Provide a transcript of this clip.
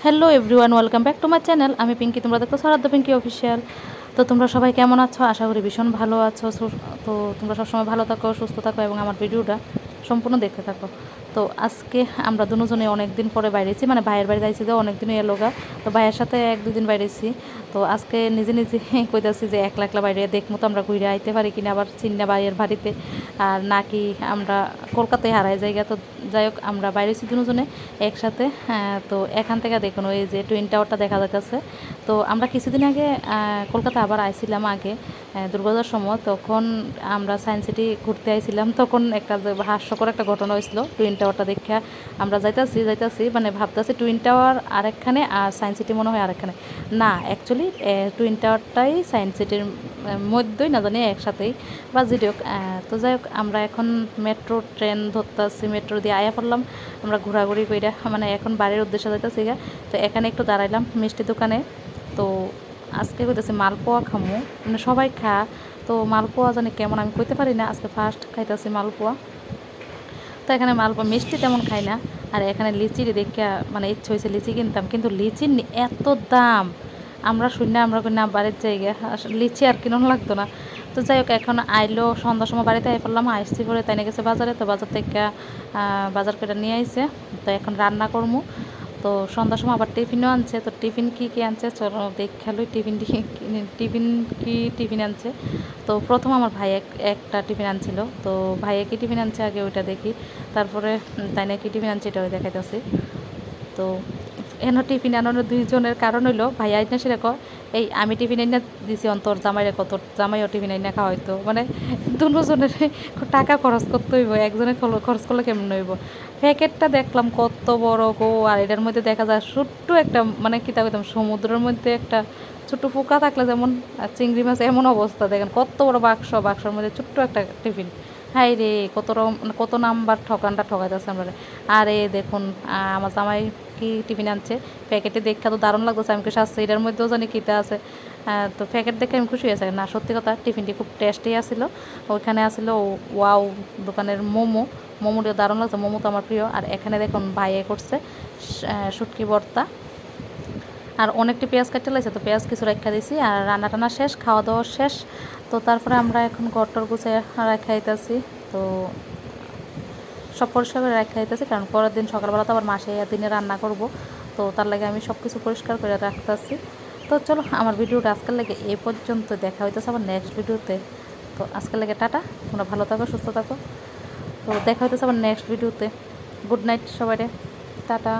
Hello everyone, welcome back to my channel. আমি পিঙ্কি, তোমরা দেখো সারাদ্দ পিঙ্কি অফিসিয়াল। তো তোমরা সবাই কেমন আছো? আশা করি ভীষণ ভালো আছো। তো তোমরা সবসময় ভালো থাকো, সুস্থ থাকো এবং আমার ভিডিওটা সম্পূর্ণ দেখতে থাকো। তো আজকে আমরা দুজনে অনেক দিন পরে বাইরেছি, মানে ভাইয়ের বাড়ি যাইছি তো অনেক দিনই এলোগা। তো ভাইয়ের সাথে এক দুদিন বাইরেছি। তো আজকে নিজে নিজে কইতাছি যে একলা একলা বাইরে দেখবো তো আমরা ঘুরে আইতে পারি কিনা, আবার চিন্না ভাইয়ের বাড়িতে আর নাকি আমরা কলকাতায় হারাই জায়গা। তো যাই হোক, আমরা বাইরেছি দুজনে একসাথে। তো এখান থেকে দেখুন ওই যে টুইন টাওয়ারটা দেখা যাচ্ছে। তো আমরা কিছুদিন আগে কলকাতা আবার আইছিলাম, আগে দুর্গাপূজার সময়। তখন আমরা সায়েন্স সিটি ঘুরতে আইছিলাম, তখন একটা হাস্যকর একটা ঘটনা হয়েছিল। টুইন টাওয়ারটা দেখে আমরা যাইতাছি মানে ভাবতেছি টুইন টাওয়ার আরেকখানে আর সায়েন্স সিটি মনে হয় আরেকখানে। না, অ্যাকচুয়ালি টুইন টাওয়ারটাই সায়েন্স সিটির মধ্যেই, না জানি একসাথেই বা যেটি হোক। তো যাই হোক, আমরা এখন মেট্রো ট্রেন ধরতেছি, মেট্রো দিয়ে আয়া পড়লাম আমরা ঘোরাঘুরি কইরা, মানে এখন বাড়ির উদ্দেশ্যে যাইতেছি গা। তো এখানে একটু দাঁড়াইলাম মিষ্টি দোকানে। তো আজকে কইতেছি মালপোয়া খামু, মানে সবাই খা। তো মালপোয়া জানি কেমন আমি কইতে পারি না, আজকে ফার্স্ট খাইতেছি মালপোয়া। তো এখানে মালপোয়া মিষ্টি তেমন খাই না। আর এখানে লিচি দেখে মানে ইচ্ছে হয়েছে লিচি কিনতাম, কিন্তু লিচির এত দাম। আমরা শূন্য আমরা কই না বাড়ির জায়গা লিচি আর কিনুন লাগতো না। তো যাই হোক, এখন আইলো সন্ধ্যার সময় বাড়িতে আই পড়লাম, আসছি পরে তাই গেছে বাজারে। তো বাজার থেকে বাজার করে নিয়ে আইছে। তো এখন রান্না করবো। তো সন্ধ্যার সময় আবার টিফিনও আনছে। তো টিফিন কী আনছে চলো দেখালোই। টিফিন আনছে। তো প্রথম আমার ভাই একটা টিফিন আনছিল। তো ভাইয়ে কী টিফিন আনছে আগে ওইটা দেখি, তারপরে তাই না কী টিফিন আনছে এটাও দেখাইতেছি। তো এনে টিফিন আনানোর দুইজনের কারণ হইলো ভাই আইনা সেরকম এই আমি টিফিন আইনা দিছি অন্তর জামাই রেখো, তোর জামাইও টিফিন আইনা খাওয়া হইতো, মানে দুজনের টাকা খরচ করতে হইব, একজনের খরচ করলে কেমন হইব। প্যাকেটটা দেখলাম কত বড় গো, আর এটার মধ্যে দেখা যায় ছোট্ট একটা, মানে কী তা কইতাম, সমুদ্রের মধ্যে একটা ছোট্ট পোকা থাকলে যেমন চিংড়ি মাছ এমন অবস্থা, দেখেন কত বড় বাক্সর মধ্যে ছোট্ট একটা টিফিন। হাই রে, কত নাম্বার ঠকানটা ঠকাইতেছে আমরা। আরে দেখুন আমার জামাই কি টিফিন আনছে, প্যাকেটে দেখা তো দারুণ লাগতেছে। আমি কিছু আসছে এটার মধ্যেও জানি কীটা আছে। তো প্যাকেট দেখে আমি খুশি হয়েছে। না সত্যি কথা, টিফিনটি খুব টেস্টি আসছিলো। ওইখানে আসছিলো ওয়াও দোকানের মোমোটিও দারুণ লাগছে। মোমো তো আমার প্রিয়। আর এখানে দেখুন ভাইয়ে করছে শুটকি ভর্তা, আর অনেকটি পেঁয়াজ কাটতে লাগছে। তো পেঁয়াজ কিছু রেখা দিয়েছি, আর রান্না টান্না শেষ, খাওয়া দাওয়া শেষ। তো তারপরে আমরা এখন ঘরটর গুছে রাখাইতেছি। তো সব পরিষ্কার করে রাখাইতেছি, কারণ পরের দিন সকালবেলা তো আবার মাসে দিনে রান্না করব। তো তার লাগে আমি সব কিছু পরিষ্কার করে রাখতেছি। তো চলো, আমার ভিডিওটা আজকের লাগে এই পর্যন্ত, দেখা হইতেছে আবার নেক্সট ভিডিওতে। তো আজকের লাগে টাটা, তোমরা ভালো থাকো, সুস্থ থাকো। তো দেখা হইতেছে আবার নেক্সট ভিডিওতে। গুড নাইট সবাই, টাটা।